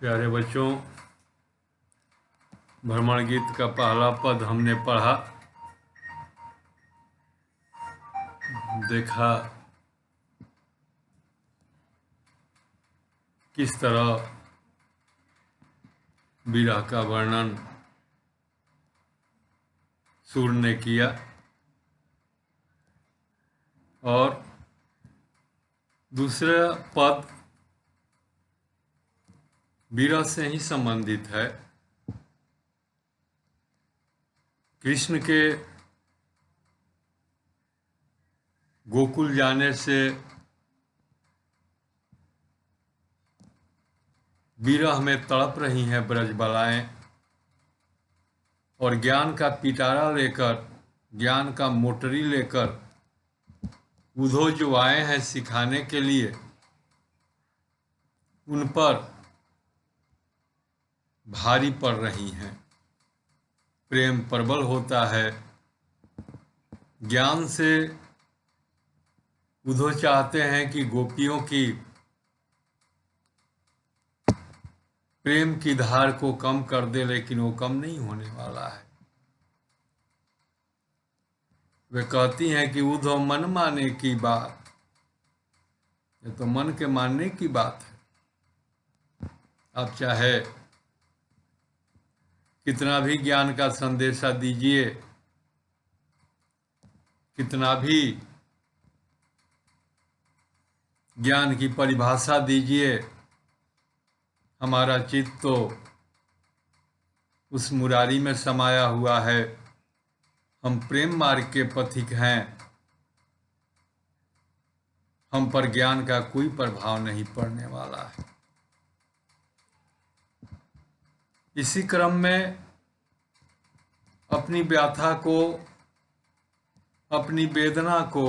प्यारे बच्चों, भ्रमण गीत का पहला पद हमने पढ़ा, देखा किस तरह विरह का वर्णन सूर ने किया और दूसरा पद विरह से ही संबंधित है। कृष्ण के गोकुल जाने से विरह में तड़प रही हैं ब्रजबालाएं और ज्ञान का पिटारा लेकर, ज्ञान का मोटरी लेकर उद्धव जो आए हैं सिखाने के लिए, उन पर भारी पड़ रही हैं। प्रेम प्रबल होता है। ज्ञान से उद्धव चाहते हैं कि गोपियों की प्रेम की धार को कम कर दे, लेकिन वो कम नहीं होने वाला है। वे कहती हैं कि उद्धव मन माने की बात, ये तो मन के मानने की बात है। आप चाहे कितना भी ज्ञान का संदेशा दीजिए, कितना भी ज्ञान की परिभाषा दीजिए, हमारा चित्त तो उस मुरारी में समाया हुआ है। हम प्रेम मार्ग के पथिक हैं, हम पर ज्ञान का कोई प्रभाव नहीं पड़ने वाला है। इसी क्रम में अपनी व्यथा को, अपनी वेदना को,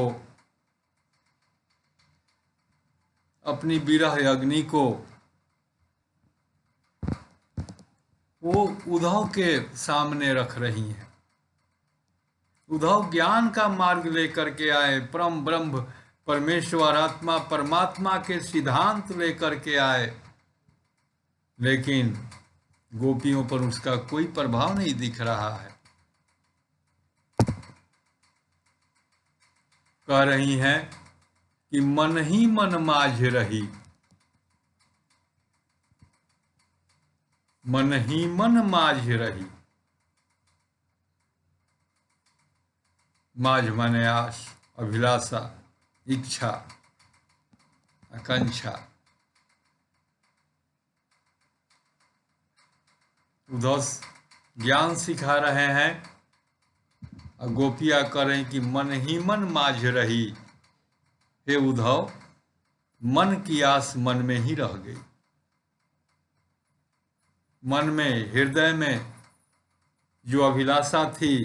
अपनी विरह अग्नि को वो उद्धव के सामने रख रही हैं। उद्धव ज्ञान का मार्ग लेकर के आए, परम ब्रह्म परमेश्वर आत्मा परमात्मा के सिद्धांत लेकर के आए, लेकिन गोपियों पर उसका कोई प्रभाव नहीं दिख रहा है। कह रही हैं कि मन ही मन माझ रही, मन ही मन माझ रही। माझ माने आस, अभिलाषा, इच्छा, आकांक्षा। उद्धव ज्ञान सिखा रहे हैं और गोपियां कह रही कि मन ही मन माझ रही। हे उद्धव, मन की आस मन में ही रह गई। मन में, हृदय में जो अभिलाषा थी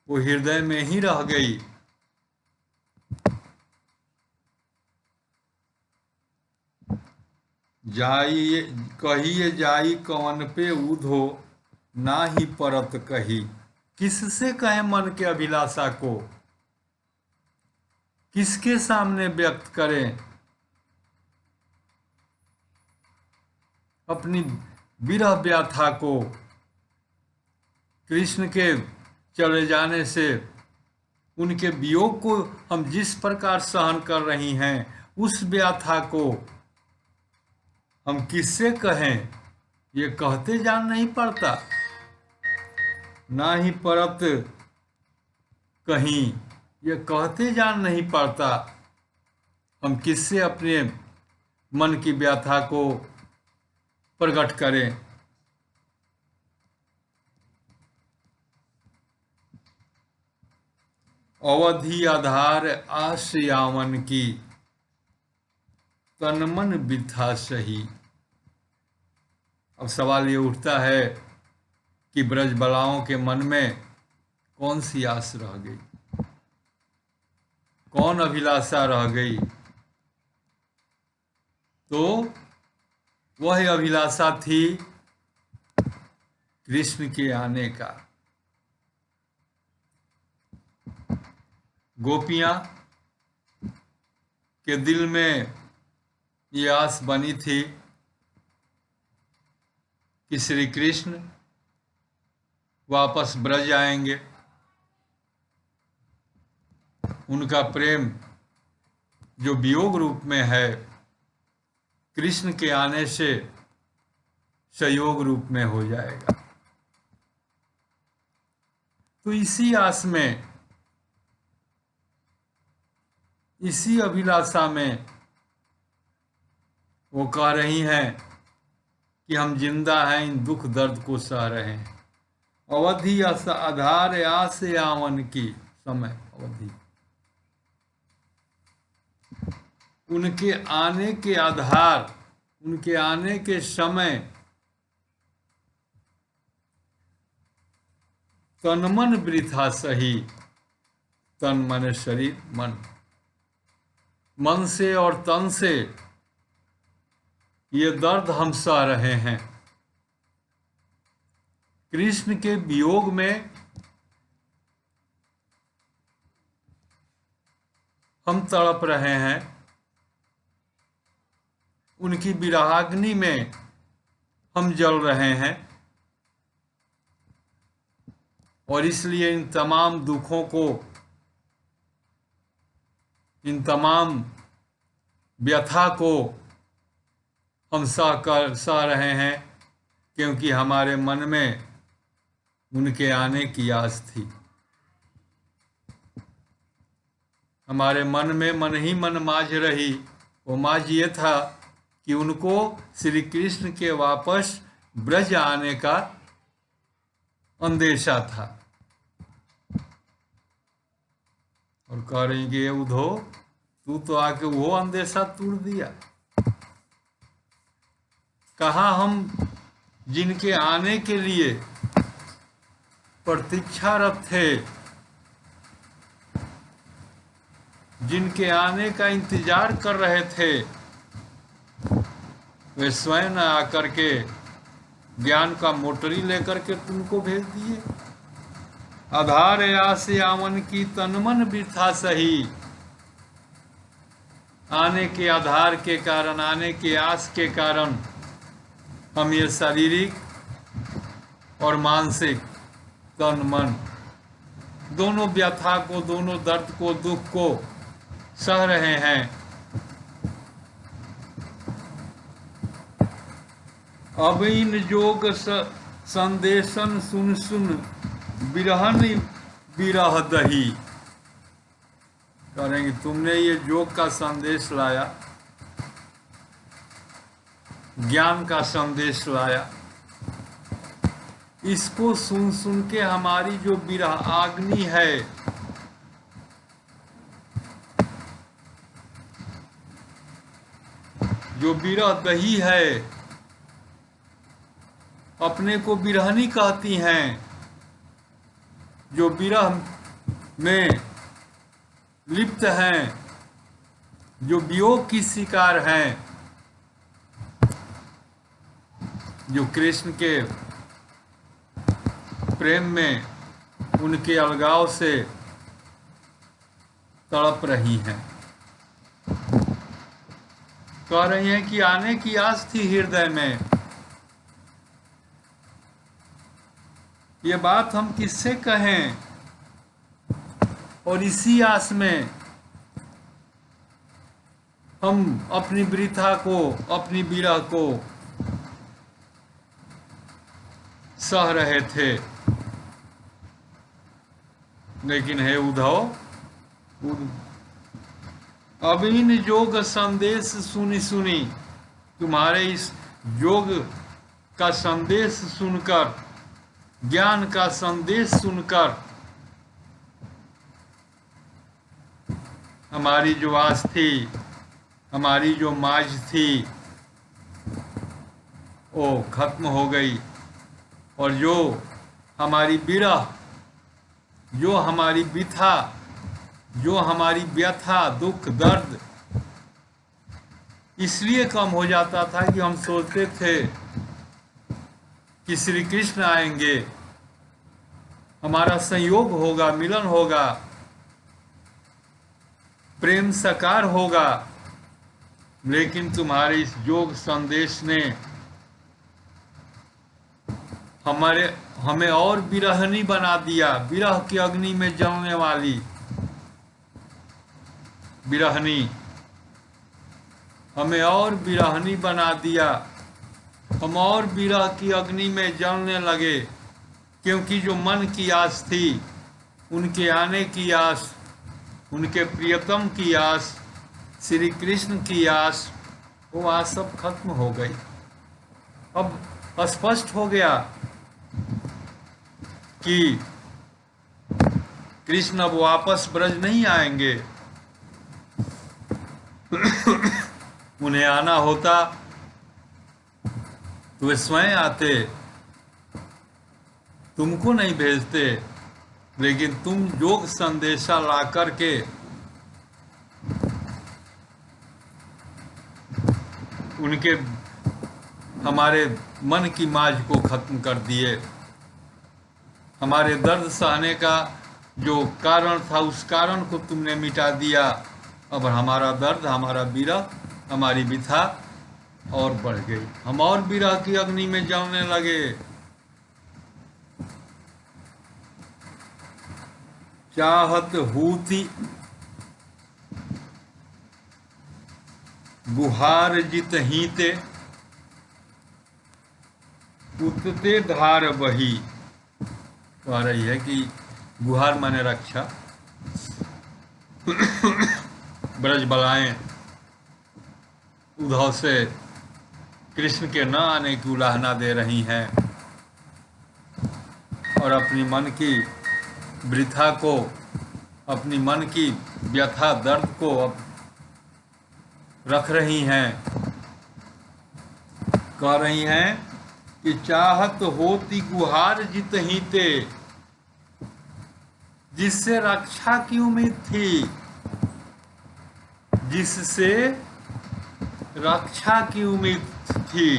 वो हृदय में ही रह गई। जाई कहिए जाई कवन पे उधो, ना ही परत कही। किससे कहें मन के अभिलाषा को, किसके सामने व्यक्त करें? अपनी विरह व्यथा को, कृष्ण के चले जाने से उनके वियोग को हम जिस प्रकार सहन कर रही हैं, उस व्यथा को हम किससे कहें? ये कहते जान नहीं पड़ता। ना ही परत कहीं, ये कहते जान नहीं पड़ता। हम किससे अपने मन की व्यथा को प्रकट करें? अवधि आधार आस यावन की, तन मन बिथा सही। अब सवाल ये उठता है कि ब्रजबालाओं के मन में कौन सी आस रह गई, कौन अभिलाषा रह गई? तो वह अभिलाषा थी कृष्ण के आने का। गोपियां के दिल में ये आस बनी थी कि श्री कृष्ण वापस ब्रज आएंगे। उनका प्रेम जो वियोग रूप में है, कृष्ण के आने से संयोग रूप में हो जाएगा। तो इसी आस में, इसी अभिलाषा में वो कह रही हैं कि हम जिंदा हैं, इन दुख दर्द को सह रहे हैं। अवधि आधार आस आवन की समय अवधि, उनके आने के आधार, उनके आने के समय तन मन वृथा सही, तन मन शरीर मन, मन से और तन से ये दर्द हम सह रहे हैं। कृष्ण के वियोग में हम तड़प रहे हैं, उनकी विरहाग्नि में हम जल रहे हैं, और इसलिए इन तमाम दुखों को, इन तमाम व्यथा को हम सह रहे हैं, क्योंकि हमारे मन में उनके आने की आस थी। हमारे मन में मन ही मन माज रही। वो माज ये था कि उनको श्री कृष्ण के वापस ब्रज आने का अंदेशा था। और कह रही कि ये उधो, तू तो आके वो अंदेशा तोड़ दिया। कहा हम जिनके आने के लिए प्रतीक्षारत थे, जिनके आने का इंतजार कर रहे थे, वे स्वयं आकर के ज्ञान का मोटरी लेकर के तुमको भेज दिए। आधार आस आवन की तन मन वृथा सही, आने के आधार के कारण, आने के आस के कारण हम ये शारीरिक और मानसिक तन मन दोनों व्यथा को, दोनों दर्द को, दुख को सह रहे हैं। अब इन जोग संदेशन सुन सुन बिरहन बिरह दही। कहेंगे तुमने ये जोग का संदेश लाया, ज्ञान का संदेश लाया, इसको सुन सुन के हमारी जो विरह आग्नि है, जो विरह दही है, अपने को बिरहनी कहती हैं, जो विरह में लिप्त हैं, जो वियोग की शिकार हैं, जो कृष्ण के प्रेम में, उनके अलगाव से तड़प रही हैं। कह रही हैं कि आने की आस थी हृदय में। ये बात हम किससे कहें? और इसी आस में हम अपनी वृथा को, अपनी विरह को सह रहे थे। लेकिन हे उद्धव, अब इन योग संदेश सुनी सुनी, तुम्हारे इस योग का संदेश सुनकर, ज्ञान का संदेश सुनकर हमारी जो आस थी, हमारी जो माज थी, वो खत्म हो गई। और जो हमारी विरह, जो हमारी विथा, जो हमारी व्यथा, दुख, दर्द इसलिए कम हो जाता था कि हम सोचते थे कि श्री कृष्ण आएंगे, हमारा संयोग होगा, मिलन होगा, प्रेम साकार होगा। लेकिन तुम्हारे इस योग संदेश ने हमें और विरहनी बना दिया, विरह की अग्नि में जलने वाली विरहनी, हमें और विरहनी बना दिया। हम और विरह की अग्नि में जलने लगे, क्योंकि जो मन की आस थी, उनके आने की आस, उनके प्रियतम की आस, श्री कृष्ण की आस, वो आस सब खत्म हो गई। अब स्पष्ट हो गया कि कृष्ण अब वापस ब्रज नहीं आएंगे। उन्हें आना होता तो वे स्वयं आते, तुमको नहीं भेजते, लेकिन तुम योग संदेशा ला करके उनके हमारे मन की माज को खत्म कर दिए। हमारे दर्द सहने का जो कारण था, उस कारण को तुमने मिटा दिया। अब हमारा दर्द, हमारा विरह, हमारी व्यथा और बढ़ गई। हम और विरह की अग्नि में जलने लगे। चाहत हूति गुहार जित हीते, उतते धार बही। कह रही है कि गुहार माने रक्षा। ब्रज बलाएं उद्धव से कृष्ण के न आने की उलाहना दे रही हैं और अपनी मन की वृथा को, अपनी मन की व्यथा दर्द को अब रख रही हैं। कह रही हैं कि चाहत होती गुहार जित हीते, जिससे रक्षा की उम्मीद थी, जिससे रक्षा की उम्मीद थी,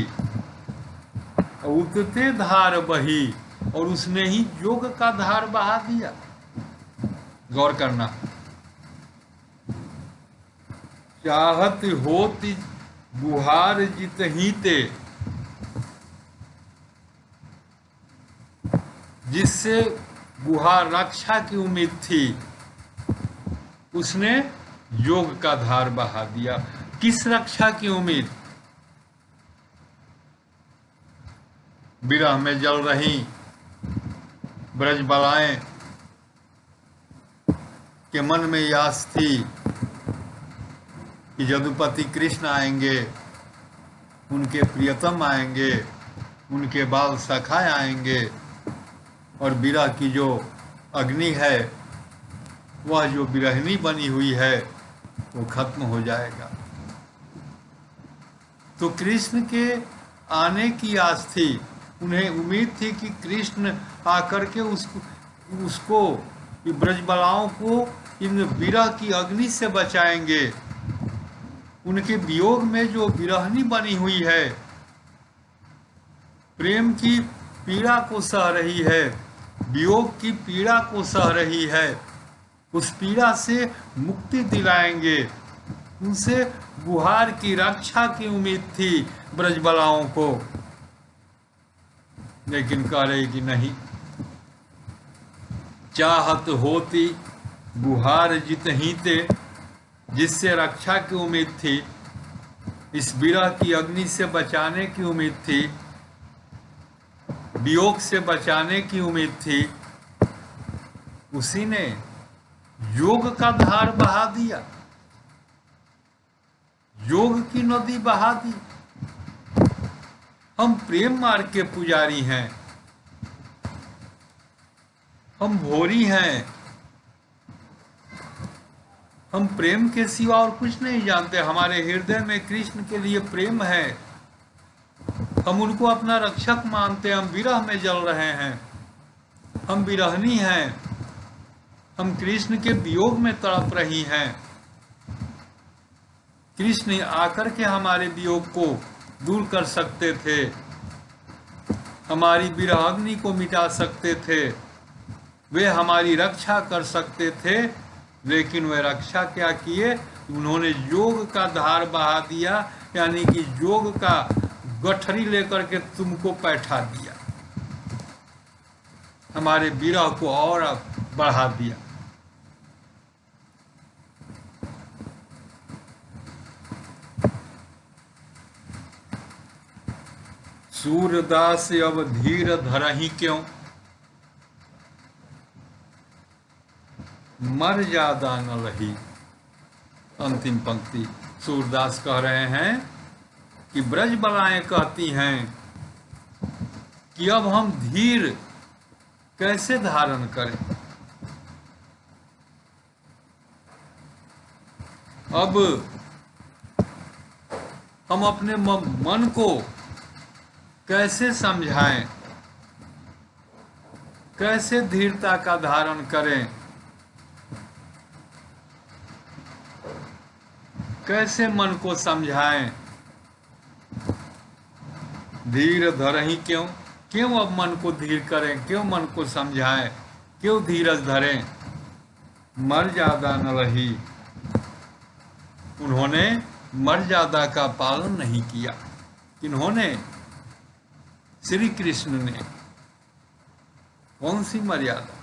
उतते धार बही, और उसने ही योग का धार बहा दिया। गौर करना, चाहत होती गुहार जित हीते, जिससे गुहार रक्षा की उम्मीद थी, उसने योग का धार बहा दिया। किस रक्षा की उम्मीद? विरह में जल रही ब्रज बलाएं के मन में यह आस थी कि यदुपति कृष्ण आएंगे, उनके प्रियतम आएंगे, उनके बाल सखा आएंगे, और विरह की जो अग्नि है, वह जो विरहिनी बनी हुई है, वो खत्म हो जाएगा। तो कृष्ण के आने की आस थी, उन्हें उम्मीद थी कि कृष्ण आकर के उसको ब्रजबलाओं को इन विरह की अग्नि से बचाएंगे। उनके वियोग में जो विरहनी बनी हुई है, प्रेम की पीड़ा को सह रही है, वियोग की पीड़ा को सह रही है, उस पीड़ा से मुक्ति दिलाएंगे। उनसे गुहार की रक्षा की उम्मीद थी ब्रजबलाओं को, लेकिन कह रही कि नहीं। चाहत होती गुहार जित हीते, जिससे रक्षा की उम्मीद थी, इस विरह की अग्नि से बचाने की उम्मीद थी, वियोग से बचाने की उम्मीद थी, उसी ने योग का धार बहा दिया, योग की नदी बहा दी। हम प्रेम मार्ग के पुजारी हैं, हम भोरी हैं, हम प्रेम के सिवा और कुछ नहीं जानते। हमारे हृदय में कृष्ण के लिए प्रेम है, हम उनको अपना रक्षक मानते हैं। हम विरह में जल रहे हैं, हम विरहनी हैं, हम कृष्ण के वियोग में तड़प रही हैं। कृष्ण आकर के हमारे वियोग को दूर कर सकते थे, हमारी विरह अग्नि को मिटा सकते थे, वे हमारी रक्षा कर सकते थे, लेकिन वे रक्षा क्या किए? उन्होंने योग का धार बहा दिया, यानी कि योग का गठरी लेकर के तुमको बैठा दिया। हमारे विरह को और बढ़ा दिया। सूरदास अब धीर धरहि क्यों, मर्यादा न रही। अंतिम पंक्ति सूरदास कह रहे हैं कि ब्रजबालाएं कहती हैं कि अब हम धीर कैसे धारण करें, अब हम अपने मन को कैसे समझाएं, कैसे धीरता का धारण करें, कैसे मन को समझाएं। धीर धरहि क्यों, क्यों अब मन को धीर करें, क्यों मन को समझाएं, क्यों धीरज धरें। मर्यादा न रही, उन्होंने मर्यादा का पालन नहीं किया। किन्होंने? श्री कृष्ण ने। कौन सी मर्यादा?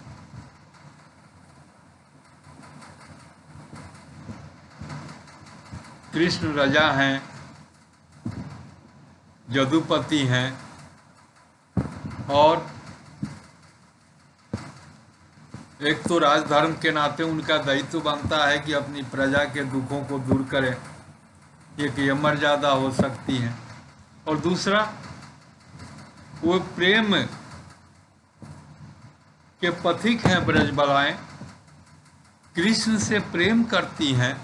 कृष्ण राजा हैं, यदुपति हैं, और एक तो राजधर्म के नाते उनका दायित्व बनता है कि अपनी प्रजा के दुखों को दूर करें, ये मर्यादा हो सकती है। और दूसरा, वो प्रेम के पथिक हैं ब्रजबालाएं, कृष्ण से प्रेम करती हैं,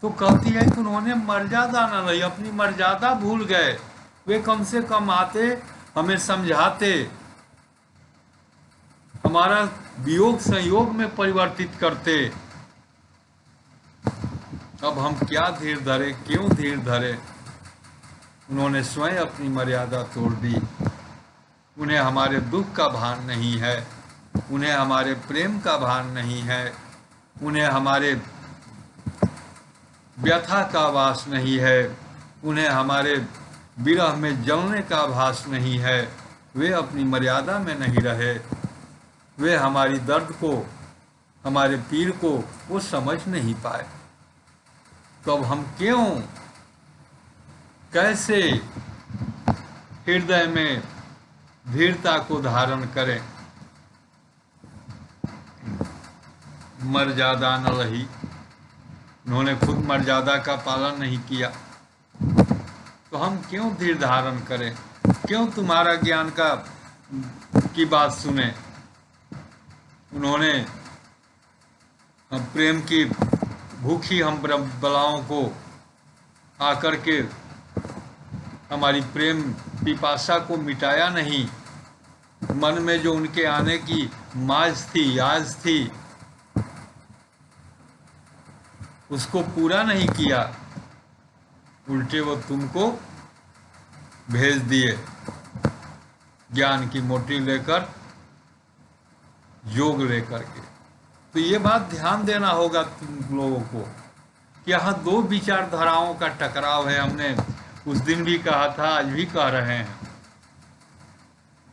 तो कहती है कि उन्होंने मर्यादा न रही, अपनी मर्यादा भूल गए। वे कम से कम आते, हमें समझाते, हमारा वियोग संयोग में परिवर्तित करते। अब हम क्या धीर धरे, क्यों धीर धरे। उन्होंने स्वयं अपनी मर्यादा तोड़ दी। उन्हें हमारे दुख का भान नहीं है, उन्हें हमारे प्रेम का भान नहीं है, उन्हें हमारे व्यथा का आभास नहीं है, उन्हें हमारे विरह में जलने का आभास नहीं है। वे अपनी मर्यादा में नहीं रहे, वे हमारी दर्द को, हमारे पीर को वो समझ नहीं पाए। तो अब हम क्यों, कैसे हृदय में धीरता को धारण करें। मर्यादा न रही, उन्होंने खुद मर्यादा का पालन नहीं किया, तो हम क्यों धीर धारण करें, क्यों तुम्हारा ज्ञान की बात सुने। उन्होंने प्रेम की भूखी हम बलाओं को आकर के हमारी प्रेम पिपासा को मिटाया नहीं। मन में जो उनके आने की माज थी, याज थी, उसको पूरा नहीं किया, उल्टे वो तुमको भेज दिए ज्ञान की मोटी लेकर, योग लेकर के। तो ये बात ध्यान देना होगा तुम लोगों को कि यहाँ दो विचारधाराओं का टकराव है। हमने उस दिन भी कहा था, आज भी कह रहे हैं।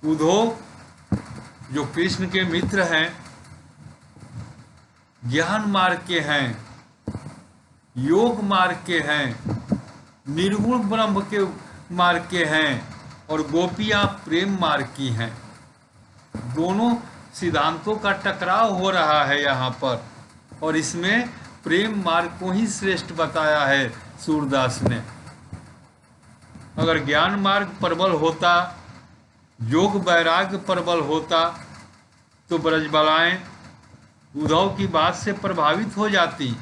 उद्धव जो कृष्ण के मित्र हैं, ज्ञान मार्ग के हैं, योग मार्ग के हैं, निर्गुण ब्रह्म के मार्ग के हैं, और गोपियां प्रेम मार्ग की हैं। दोनों सिद्धांतों का टकराव हो रहा है यहाँ पर, और इसमें प्रेम मार्ग को ही श्रेष्ठ बताया है सूरदास ने। अगर ज्ञान मार्ग प्रबल होता, योग वैराग्य प्रबल होता, तो ब्रजबालाएं उद्धव की बात से प्रभावित हो जाती,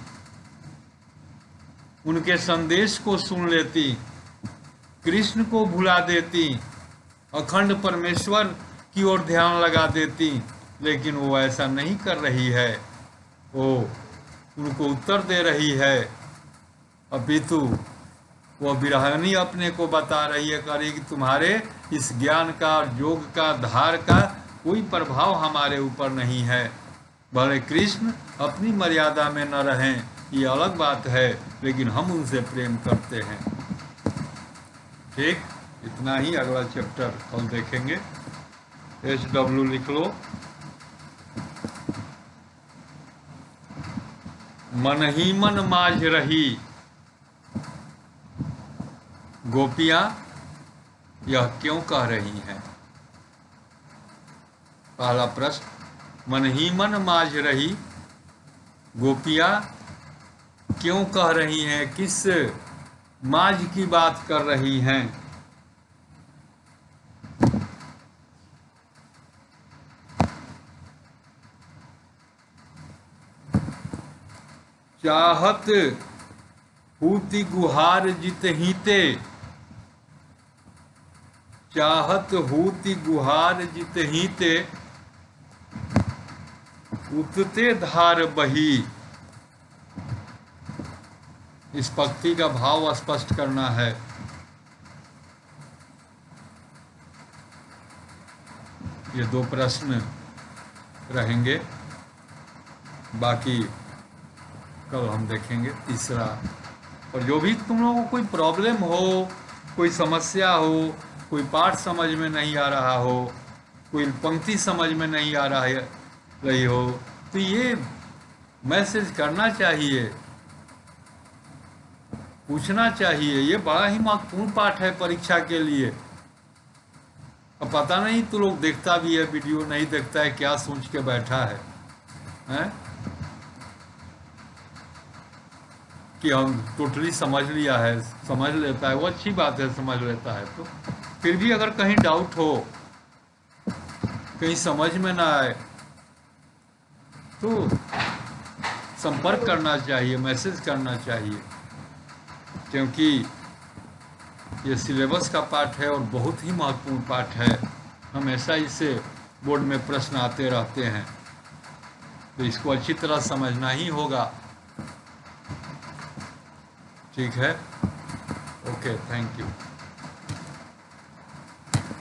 उनके संदेश को सुन लेती, कृष्ण को भुला देती, अखंड परमेश्वर की ओर ध्यान लगा देती। लेकिन वो ऐसा नहीं कर रही है, वो उनको उत्तर दे रही है, अपितु वो विरहनी अपने को बता रही है, कह रही कि तुम्हारे इस ज्ञान का और योग का धार का कोई प्रभाव हमारे ऊपर नहीं है। भले कृष्ण अपनी मर्यादा में न रहें, ये अलग बात है, लेकिन हम उनसे प्रेम करते हैं। ठीक, इतना ही। अगला चैप्टर कल देखेंगे। HW लिख लो। मन ही मन माझ रही गोपियां यह क्यों कह रही हैं? पहला प्रश्न, मन ही मन माझ रही गोपियां क्यों कह रही हैं? किस माझ की बात कर रही हैं? चाहत हूति गुहार जित हीते, चाहत हूति गुहार जित हीते, उतते धार बही। इस पंक्ति का भाव स्पष्ट करना है। ये दो प्रश्न रहेंगे, बाकी कल हम देखेंगे तीसरा। और जो भी तुम लोगों को कोई प्रॉब्लम हो, कोई समस्या हो, कोई पाठ समझ में नहीं आ रहा हो, कोई पंक्ति समझ में नहीं आ रही हो, तो ये मैसेज करना चाहिए, पूछना चाहिए। ये बड़ा ही महत्वपूर्ण पाठ है परीक्षा के लिए। अब पता नहीं तो लोग देखता भी है वीडियो, नहीं देखता है, क्या सोच के बैठा है, हैं? कि हम टोटली समझ लिया है, समझ लेता है, वो अच्छी बात है, समझ लेता है। तो फिर भी अगर कहीं डाउट हो, कहीं समझ में ना आए, तो संपर्क करना चाहिए, मैसेज करना चाहिए, क्योंकि ये सिलेबस का पाठ है और बहुत ही महत्वपूर्ण पाठ है। हमेशा इससे बोर्ड में प्रश्न आते रहते हैं, तो इसको अच्छी तरह समझना ही होगा। ठीक है, ओके, थैंक यू।